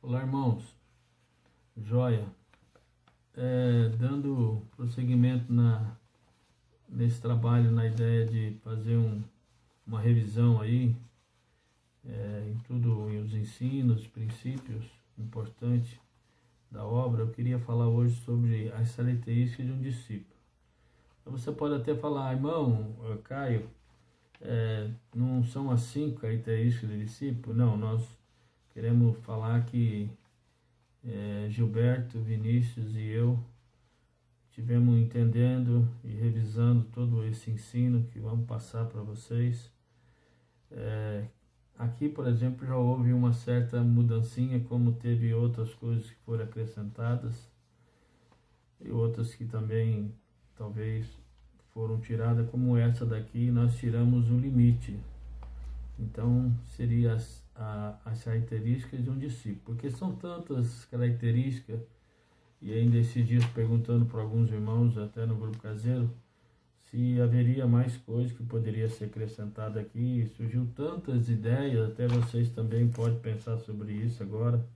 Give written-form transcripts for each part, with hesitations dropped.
Olá, irmãos. Joia. Dando prosseguimento nesse trabalho, na ideia de fazer uma revisão aí, em tudo, em os ensinos, princípios importantes da obra, eu queria falar hoje sobre as características de um discípulo. Então, você pode até falar, irmão, Caio, não são as 5 características do discípulo? Não, nós queremos falar que Gilberto, Vinícius e eu tivemos entendendo e revisando todo esse ensino que vamos passar para vocês. Aqui, por exemplo, já houve uma certa mudancinha, como teve outras coisas que foram acrescentadas e outras que também talvez foram tiradas, como essa daqui, nós tiramos o limite. Então, seria as características de um discípulo, porque são tantas características, e ainda esses dias perguntando para alguns irmãos, até no grupo caseiro, se haveria mais coisas que poderia ser acrescentada aqui. Surgiu tantas ideias, até vocês também podem pensar sobre isso agora,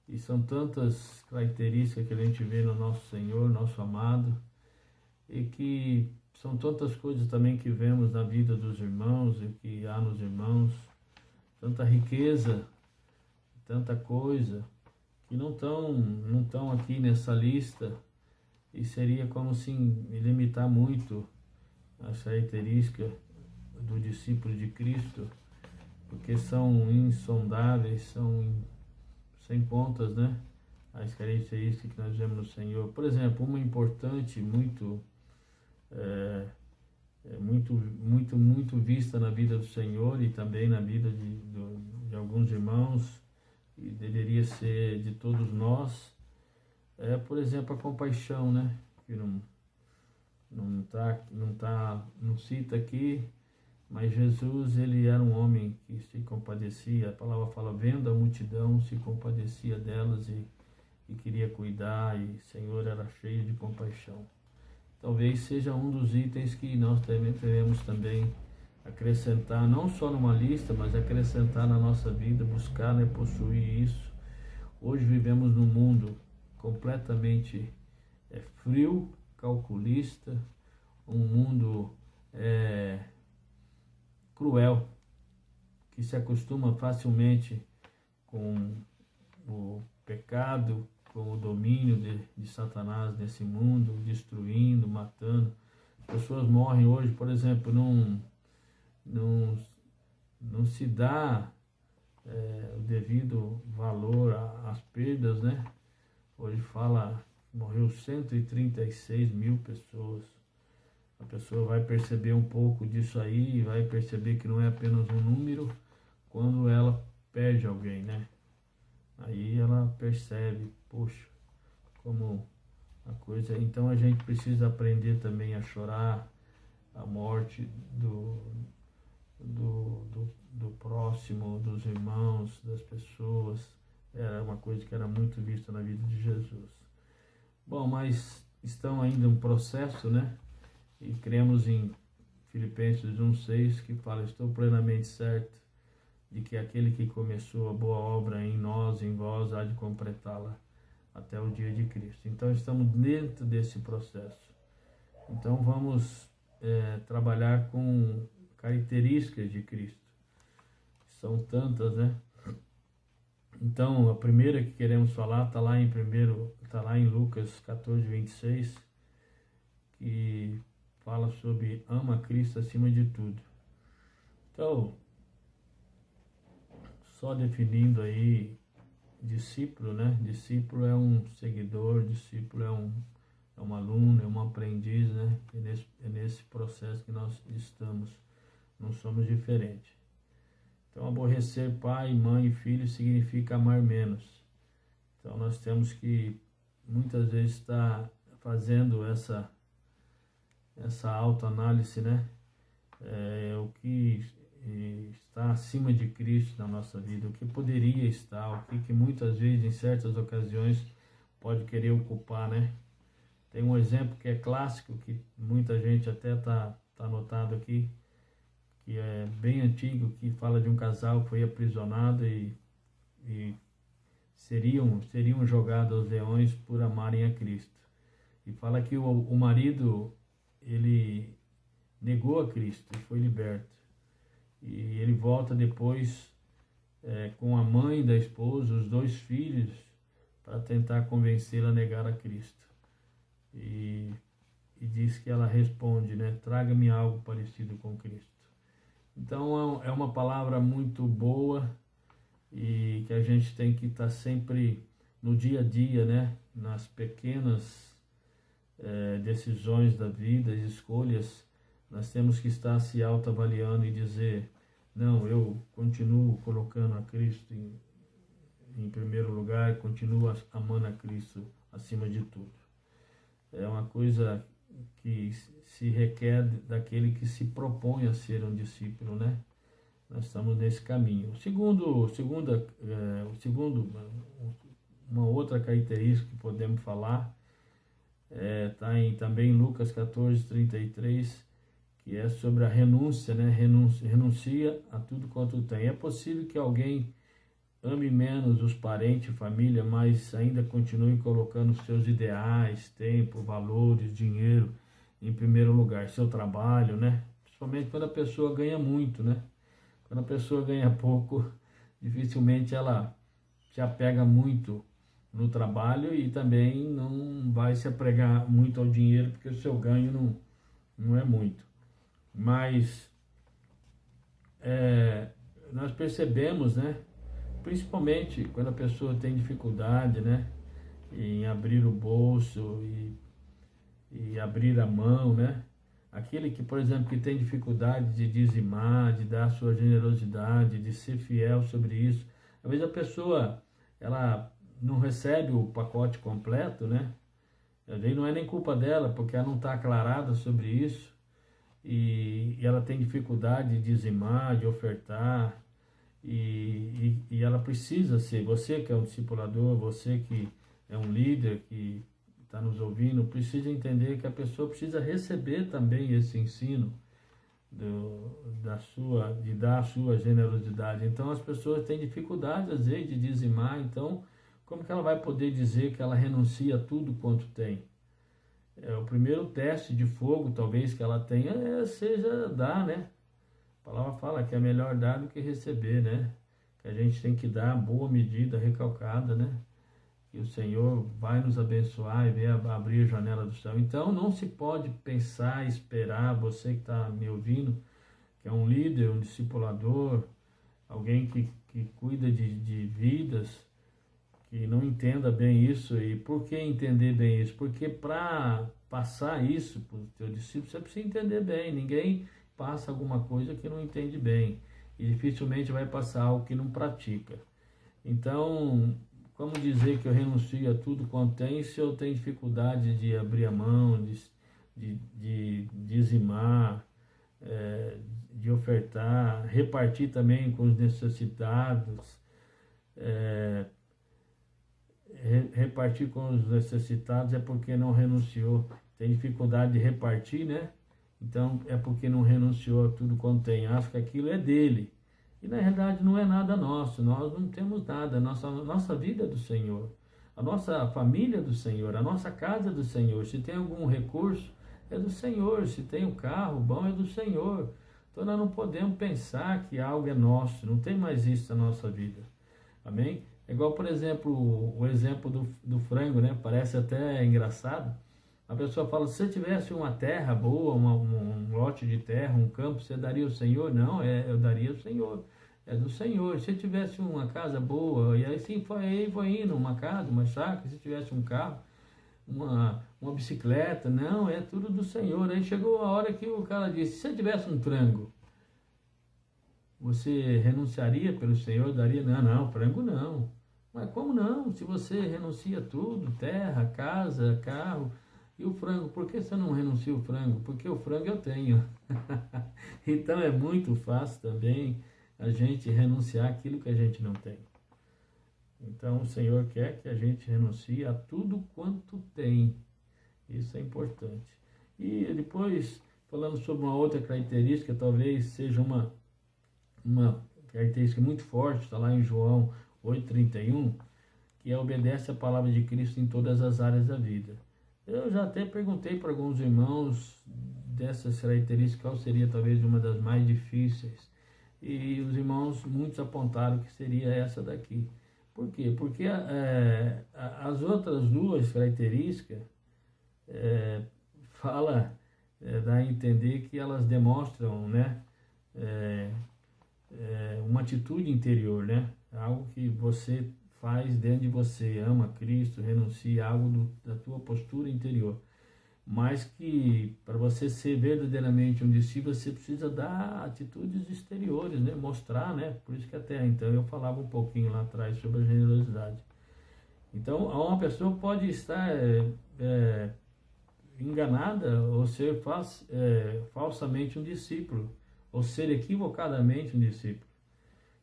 e são tantas características que a gente vê no nosso Senhor, nosso amado, e que são tantas coisas também que vemos na vida dos irmãos e que há nos irmãos, tanta riqueza, tanta coisa, que não estão aqui nessa lista, e seria como se limitar muito as características do discípulo de Cristo, porque são insondáveis, são sem contas, né? As características que nós vemos no Senhor. Por exemplo, uma importante, muito vista na vida do Senhor e também na vida de alguns irmãos, e deveria ser de todos nós, por exemplo, a compaixão, né? Que não cita aqui, mas Jesus, ele era um homem que se compadecia. A palavra fala, vendo a multidão, se compadecia delas e queria cuidar, e o Senhor era cheio de compaixão. Talvez seja um dos itens que nós devemos também acrescentar, não só numa lista, mas acrescentar na nossa vida, buscar, né, possuir isso. Hoje vivemos num mundo completamente frio, calculista, um mundo cruel, que se acostuma facilmente com o pecado, com o domínio de Satanás nesse mundo, destruindo, matando. As pessoas morrem hoje, por exemplo, não se dá o devido valor às perdas, né? Hoje morreu 136 mil pessoas. A pessoa vai perceber um pouco disso aí, e vai perceber que não é apenas um número quando ela perde alguém, né? Aí ela percebe, poxa, como a coisa... Então a gente precisa aprender também a chorar a morte do próximo, dos irmãos, das pessoas. Era uma coisa que era muito vista na vida de Jesus. Bom, mas estão ainda um processo, né? E cremos em Filipenses 1,6, que fala, estou plenamente certo de que aquele que começou a boa obra em nós, em vós, há de completá-la até o dia de Cristo. Então estamos dentro desse processo. Então vamos trabalhar com características de Cristo. São tantas, né? Então a primeira que queremos falar está lá em Lucas 14:26, que fala sobre ama Cristo acima de tudo. Então, só definindo aí discípulo, né? Discípulo é um seguidor, discípulo é um aluno, é um aprendiz, né? É nesse processo que nós estamos, não somos diferentes. Então, aborrecer pai, mãe e filho significa amar menos. Então, nós temos que muitas vezes estar fazendo essa autoanálise, né? O que está acima de Cristo na nossa vida, o que poderia estar, o que muitas vezes, em certas ocasiões, pode querer ocupar, né? Tem um exemplo que é clássico, que muita gente até está anotado aqui, que é bem antigo, que fala de um casal que foi aprisionado e seriam jogados aos leões por amarem a Cristo. E fala que o marido, ele negou a Cristo e foi liberto. E ele volta depois com a mãe da esposa, os 2 filhos, para tentar convencê-la a negar a Cristo. E diz que ela responde, né? Traga-me algo parecido com Cristo. Então é uma palavra muito boa e que a gente tem que estar sempre no dia a dia, né? Nas pequenas decisões da vida, escolhas, nós temos que estar se autoavaliando e dizer, não, eu continuo colocando a Cristo em primeiro lugar, continuo amando a Cristo acima de tudo. É uma coisa que se requer daquele que se propõe a ser um discípulo, né? Nós estamos nesse caminho. Uma outra característica que podemos falar está também em Lucas 14:33, que é sobre a renúncia, né? Renuncia a tudo quanto tem. É possível que alguém ame menos os parentes, família, mas ainda continue colocando seus ideais, tempo, valores, dinheiro em primeiro lugar, seu trabalho, né? Principalmente quando a pessoa ganha muito, né? Quando a pessoa ganha pouco, dificilmente ela se apega muito no trabalho e também não vai se apegar muito ao dinheiro, porque o seu ganho não é muito. Mas nós percebemos, né? Principalmente quando a pessoa tem dificuldade, né? Em abrir o bolso e abrir a mão, né? Aquele que, por exemplo, que tem dificuldade de dizimar, de dar sua generosidade, de ser fiel sobre isso. Às vezes a pessoa, ela não recebe o pacote completo, né? Às vezes não é nem culpa dela, porque ela não está aclarada sobre isso. E ela tem dificuldade de dizimar, de ofertar. E ela precisa ser, você que é um discipulador, você que é um líder, que está nos ouvindo, precisa entender que a pessoa precisa receber também esse ensino de dar a sua generosidade. Então as pessoas têm dificuldade às vezes de dizimar, então como que ela vai poder dizer que ela renuncia a tudo quanto tem? O primeiro teste de fogo talvez que ela tenha seja dar, né? A palavra fala que é melhor dar do que receber, né? Que a gente tem que dar boa medida, recalcada, né? Que o Senhor vai nos abençoar e vai abrir a janela do céu. Então não se pode pensar, esperar, você que está me ouvindo, que é um líder, um discipulador, alguém que cuida de vidas, que não entenda bem isso. E por que entender bem isso? Porque para passar isso para o teu discípulo, você precisa entender bem. Ninguém passa alguma coisa que não entende bem. E dificilmente vai passar algo que não pratica. Então, como dizer que eu renuncio a tudo quanto tenho se eu tenho dificuldade de abrir a mão, de dizimar, de ofertar, repartir também com os necessitados, repartir com os necessitados é porque não renunciou. Tem dificuldade de repartir, né? Então é porque não renunciou a tudo quanto tem, acha que aquilo é dele. E na verdade não é nada nosso, nós não temos nada, nossa vida é do Senhor, a nossa família é do Senhor, a nossa casa é do Senhor. Se tem algum recurso, é do Senhor, se tem um carro bom, é do Senhor. Então nós não podemos pensar que algo é nosso, não tem mais isso na nossa vida, amém? É igual, por exemplo, o exemplo do frango, né? Parece até engraçado. A pessoa fala, se você tivesse uma terra boa, um lote de terra, um campo, você daria ao Senhor? Não, eu daria ao Senhor, é do Senhor. Se tivesse uma casa boa, e aí sim foi indo, uma casa, uma chácara, se tivesse um carro, uma bicicleta, não, é tudo do Senhor. Aí chegou a hora que o cara disse, se você tivesse um frango, você renunciaria pelo Senhor, daria? Não, frango não. Mas como não? Se você renuncia tudo, terra, casa, carro, e o frango, por que você não renuncia o frango? Porque o frango eu tenho. Então é muito fácil também a gente renunciar aquilo que a gente não tem. Então o Senhor quer que a gente renuncie a tudo quanto tem. Isso é importante. E depois, falando sobre uma outra característica, talvez seja uma característica muito forte, está lá em João 8,31, que obedece a palavra de Cristo em todas as áreas da vida. Eu já até perguntei para alguns irmãos dessas características qual seria talvez uma das mais difíceis. E os irmãos, muitos apontaram que seria essa daqui. Por quê? Porque as outras duas características dá a entender que elas demonstram, né, uma atitude interior, né? Algo que você faz dentro de você, ama Cristo, renuncia, algo da tua postura interior. Mas que para você ser verdadeiramente um discípulo, você precisa dar atitudes exteriores, né? Mostrar, né? Por isso que até então eu falava um pouquinho lá atrás sobre a generosidade. Então, uma pessoa pode estar enganada ou ser falsamente um discípulo, ou ser equivocadamente um discípulo.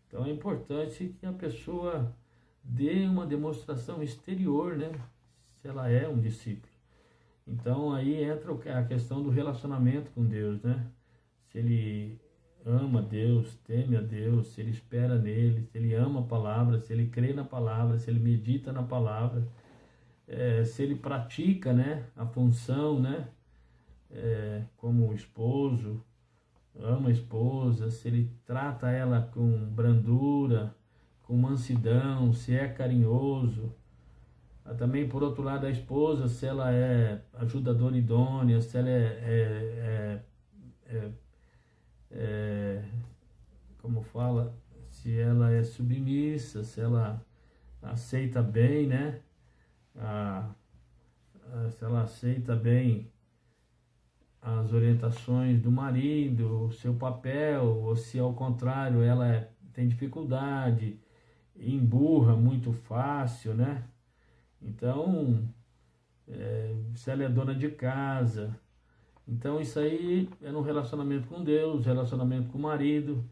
Então é importante que a pessoa dê uma demonstração exterior, né? Se ela é um discípulo. Então aí entra a questão do relacionamento com Deus, né? Se ele ama Deus, teme a Deus, se ele espera nele, se ele ama a palavra, se ele crê na palavra, se ele medita na palavra, se ele pratica, né, a função, né, como esposo, ama a esposa, se ele trata ela com brandura, com mansidão, se é carinhoso. Também, por outro lado, a esposa, se ela é ajudadora idônea, se ela como fala, se ela é submissa, se ela aceita bem, né? Se ela aceita bem as orientações do marido, o seu papel, ou se ao contrário ela tem dificuldade, emburra muito fácil, né? Então, se ela é dona de casa, então isso aí é no relacionamento com Deus, relacionamento com o marido.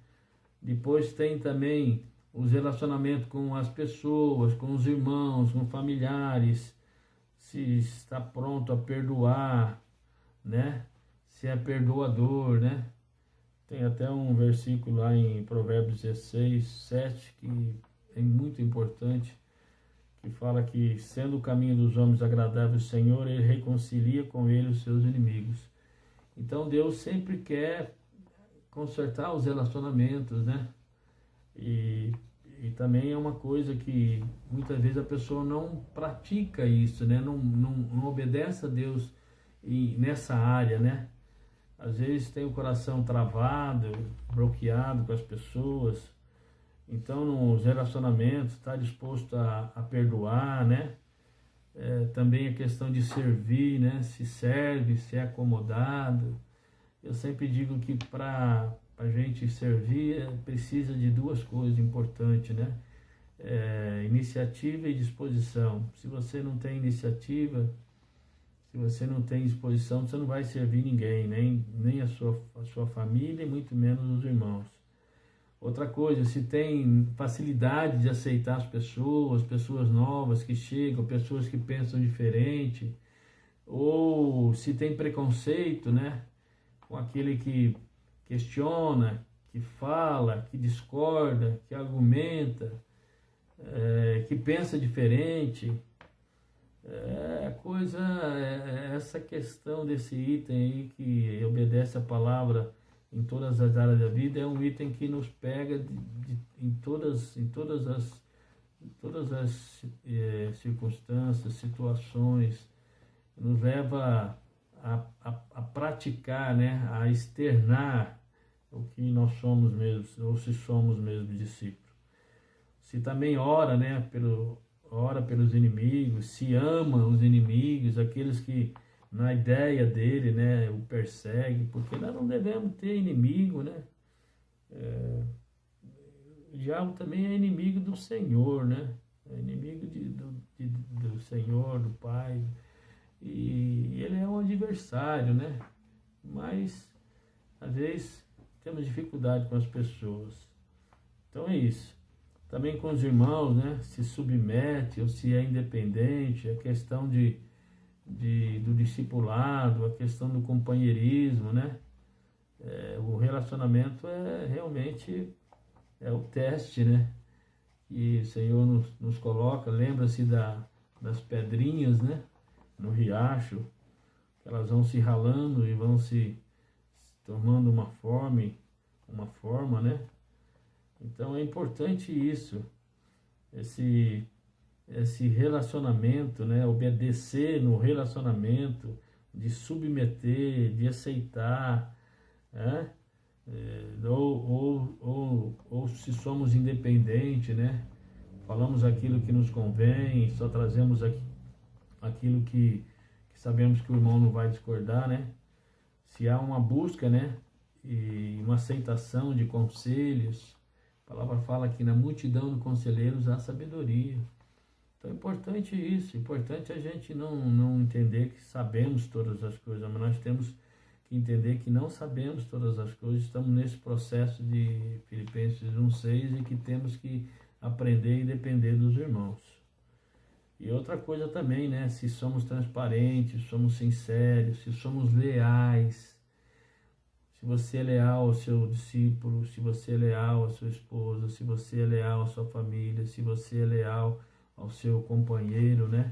Depois tem também os relacionamentos com as pessoas, com os irmãos, com familiares, se está pronto a perdoar, né? Se é perdoador, né? Tem até um versículo lá em Provérbios 16, 7, que é muito importante, que fala que, sendo o caminho dos homens agradável ao Senhor, ele reconcilia com ele os seus inimigos. Então Deus sempre quer consertar os relacionamentos, né? E também é uma coisa que muitas vezes a pessoa não pratica isso, né? Não obedece a Deus nessa área, né? Às vezes tem o coração travado, bloqueado com as pessoas. Então, nos relacionamentos, está disposto a perdoar, né? Também a questão de servir, né? Se serve, se é acomodado. Eu sempre digo que para a gente servir precisa de duas coisas importantes, né? Iniciativa e disposição. Se você não tem iniciativa, se você não tem disposição, você não vai servir ninguém, nem a sua família, e muito menos os irmãos. Outra coisa, se tem facilidade de aceitar as pessoas novas que chegam, pessoas que pensam diferente, ou se tem preconceito, né, com aquele que questiona, que fala, que discorda, que argumenta, que pensa diferente. Essa questão desse item aí que obedece a palavra em todas as áreas da vida é um item que nos pega em todas as circunstâncias, situações, nos leva a praticar, né, a externar o que nós somos mesmos, ou se somos mesmo discípulos. Se também ora, né, ora pelos inimigos, se ama os inimigos, aqueles que na ideia dele, né, o persegue, porque nós não devemos ter inimigo, né? O diabo também é inimigo do Senhor, né? É inimigo do Senhor, do Pai, e ele é um adversário, né? Mas às vezes temos dificuldade com as pessoas. Então é isso. Também com os irmãos, né? Se submete ou se é independente, a questão do discipulado, a questão do companheirismo, né? O relacionamento realmente o teste, né? E o Senhor nos coloca, lembra-se das pedrinhas, né? No riacho, elas vão se ralando e vão se tomando uma forma, né? Então é importante isso, esse relacionamento, né? Obedecer no relacionamento, de submeter, de aceitar, né? Ou se somos independentes, né? Falamos aquilo que nos convém, só trazemos aquilo que sabemos que o irmão não vai discordar, né? Se há uma busca, né? E uma aceitação de conselhos, a palavra fala que na multidão de conselheiros há sabedoria. Então é importante isso, é importante a gente não entender que sabemos todas as coisas, mas nós temos que entender que não sabemos todas as coisas, estamos nesse processo de Filipenses 1,6 e que temos que aprender e depender dos irmãos. E outra coisa também, né? Se somos transparentes, somos sinceros, se somos leais, se você é leal ao seu discípulo, se você é leal à sua esposa, se você é leal à sua família, se você é leal ao seu companheiro, né?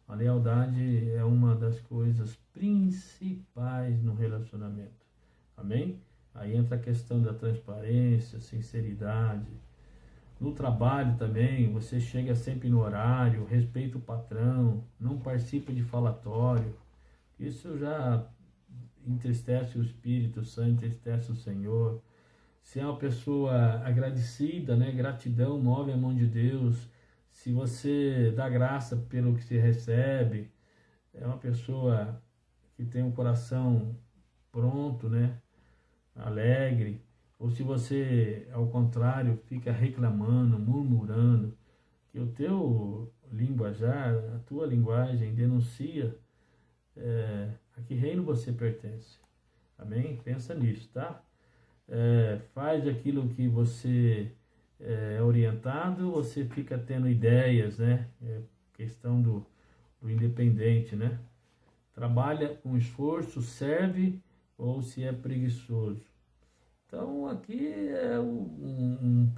A lealdade é uma das coisas principais no relacionamento. Amém? Aí entra a questão da transparência, sinceridade. No trabalho também, você chega sempre no horário, respeita o patrão, não participa de falatório. Isso já entristece o Espírito Santo, entristece o Senhor. Se é uma pessoa agradecida, né? Gratidão move a mão de Deus. Se você dá graça pelo que se recebe, é uma pessoa que tem um coração pronto, né? Alegre. Ou se você, ao contrário, fica reclamando, murmurando, que o teu linguajar, a tua linguagem denuncia a que reino você pertence. Amém? Pensa nisso, tá? Faz aquilo que você é orientado, você fica tendo ideias, né? Questão do independente, né? Trabalha com esforço, serve, ou se é preguiçoso. Então aqui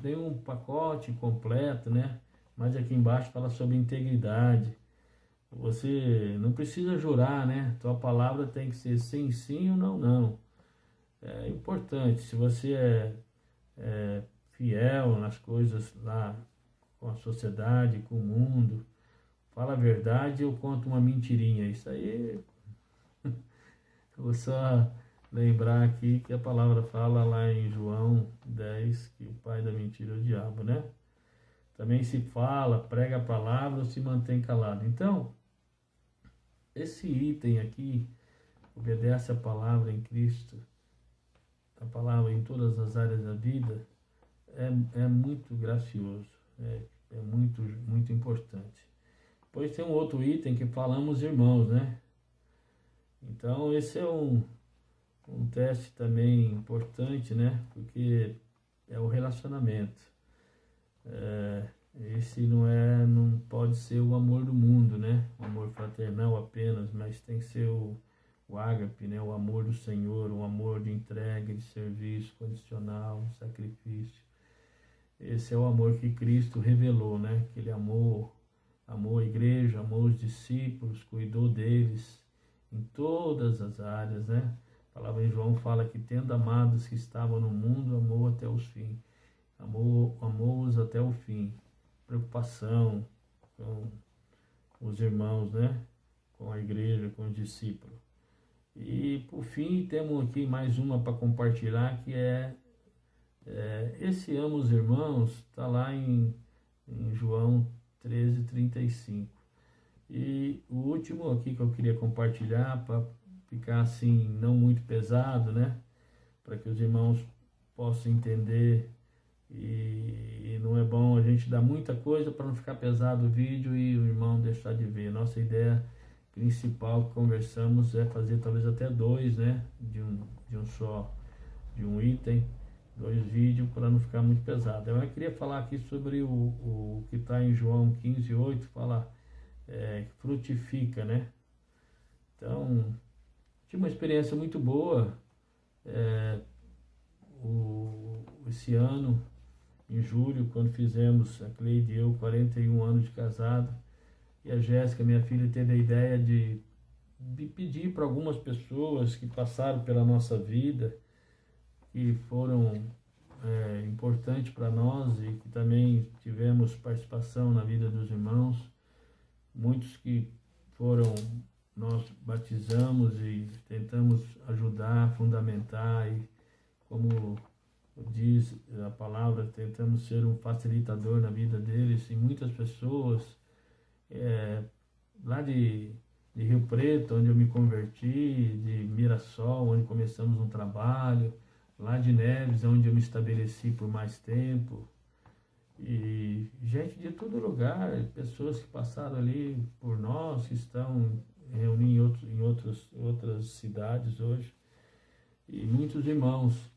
tem um pacote completo, né? Mas aqui embaixo fala sobre integridade. Você não precisa jurar, né? Tua palavra tem que ser sim, sim ou não, não. É importante, se você é fiel nas coisas lá com a sociedade, com o mundo, fala a verdade ou conta uma mentirinha. Isso aí, eu vou só lembrar aqui que a palavra fala lá em João 10, que o pai da mentira é o diabo, né? Também se fala, prega a palavra ou se mantém calado. Então, esse item aqui, obedece a palavra em Cristo, a palavra em todas as áreas da vida, é muito gracioso, é muito, muito importante. Depois tem um outro item que falamos irmãos, né? Então esse é um teste também importante, né? Porque é o relacionamento. Esse não pode ser o amor do mundo, né? O amor fraternal apenas, mas tem que ser o ágape, né? O amor do Senhor, o amor de entrega, de serviço condicional, sacrifício. Esse é o amor que Cristo revelou, né? Que Ele amou a igreja, amou os discípulos, cuidou deles em todas as áreas, né? A palavra em João fala que tendo amados que estavam no mundo, amou até os fins. Amou-os até o fim. Preocupação com os irmãos, né? Com a igreja, com os discípulos. E por fim, temos aqui mais uma para compartilhar, que esse amo os irmãos, está lá em João 13:35. E o último aqui que eu queria compartilhar, para ficar assim, não muito pesado, né? Para que os irmãos possam entender. E não é bom a gente dar muita coisa para não ficar pesado o vídeo e o irmão deixar de ver. Nossa ideia principal que conversamos é fazer talvez até dois, né? De um item, 2 vídeos, para não ficar muito pesado. Eu queria falar aqui sobre o que está em João 15:8, fala frutifica, né? Então, tive uma experiência muito boa esse ano. em julho, quando fizemos, a Cleide e eu, 41 anos de casado, e a Jéssica, minha filha, teve a ideia de pedir para algumas pessoas que passaram pela nossa vida, que foram importantes para nós e que também tivemos participação na vida dos irmãos, muitos que nós batizamos e tentamos ajudar, fundamentar e, como diz a palavra, tentamos ser um facilitador na vida deles, e muitas pessoas lá de Rio Preto, onde eu me converti, de Mirassol, onde começamos um trabalho, lá de Neves, onde eu me estabeleci por mais tempo, e gente de todo lugar, pessoas que passaram ali por nós, que estão reunidos em outras cidades hoje, e muitos irmãos.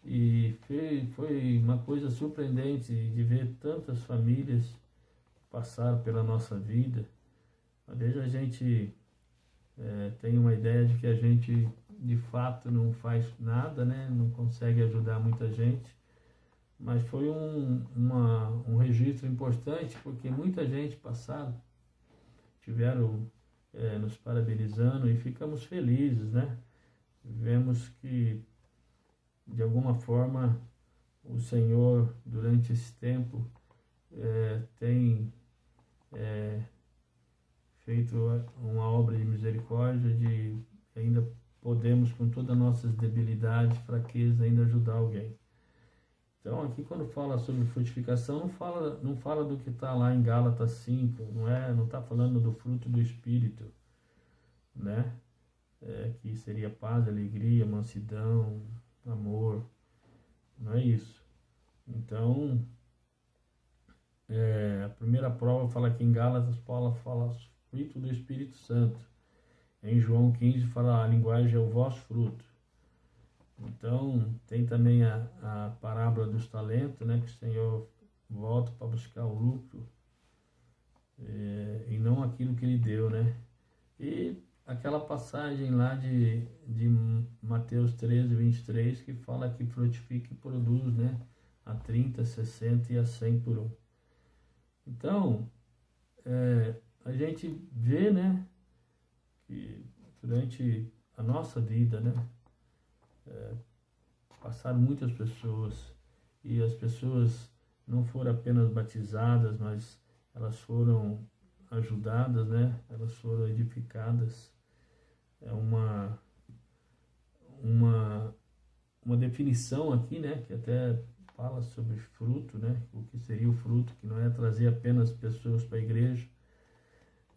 E foi uma coisa surpreendente de ver tantas famílias passaram pela nossa vida. Às vezes a gente tem uma ideia de que a gente de fato não faz nada, né? Não consegue ajudar muita gente, mas foi um registro importante, porque muita gente passaram, tiveram nos parabenizando, e ficamos felizes, né? Vemos que de alguma forma o Senhor, durante esse tempo, tem feito uma obra de misericórdia, de ainda podemos, com todas as nossas debilidades, fraquezas, ainda ajudar alguém. Então, aqui quando fala sobre frutificação, não fala do que está lá em Gálatas 5, não está falando do fruto do Espírito, né? Que seria paz, alegria, mansidão, amor, não é isso. Então, a primeira prova fala que em Gálatas, Paulo fala fruto do Espírito Santo. Em João 15 fala a linguagem é o vosso fruto. Então, tem também a parábola dos talentos, né, que o Senhor volta para buscar o lucro e não aquilo que ele deu, né? E aquela passagem lá de Mateus 13, 23, que fala que frutifica e produz, né? A 30, 60 e a 100 por um. Então, a gente vê, né, que durante a nossa vida, né, passaram muitas pessoas, e as pessoas não foram apenas batizadas, mas elas foram ajudadas, né? Elas foram edificadas. É uma definição aqui, né, que até fala sobre fruto, né? O que seria o fruto, que não é trazer apenas pessoas para a igreja,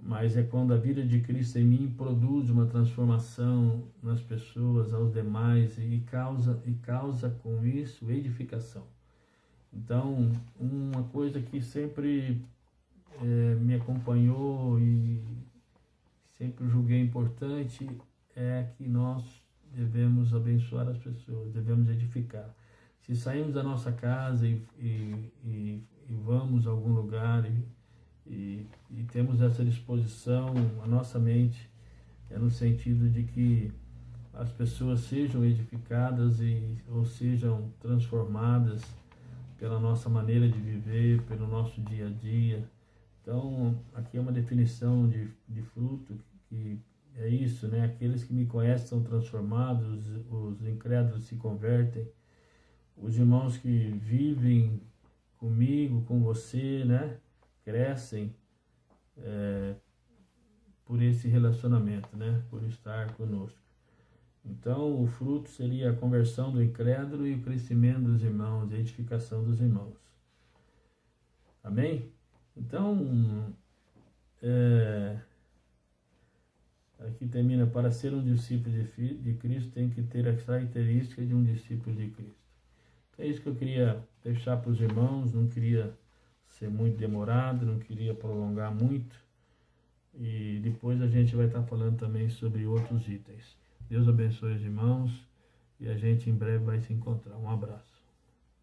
mas é quando a vida de Cristo em mim produz uma transformação nas pessoas, aos demais, e causa com isso edificação. Então, uma coisa que sempre me acompanhou e sempre julguei importante é que nós devemos abençoar as pessoas, devemos edificar. Se saímos da nossa casa e vamos a algum lugar e temos essa disposição, a nossa mente é no sentido de que as pessoas sejam edificadas ou sejam transformadas pela nossa maneira de viver, pelo nosso dia a dia. Então, aqui é uma definição de fruto, que é isso, né? Aqueles que me conhecem são transformados, os incrédulos se convertem, os irmãos que vivem comigo, com você, né, crescem por esse relacionamento, né, por estar conosco. Então, o fruto seria a conversão do incrédulo e o crescimento dos irmãos, a edificação dos irmãos. Amém? Então, aqui termina: para ser um discípulo de Cristo tem que ter as características de um discípulo de Cristo. Então, é isso que eu queria deixar para os irmãos, não queria ser muito demorado, não queria prolongar muito, e depois a gente vai estar falando também sobre outros itens. Deus abençoe os irmãos, e a gente em breve vai se encontrar. Um abraço.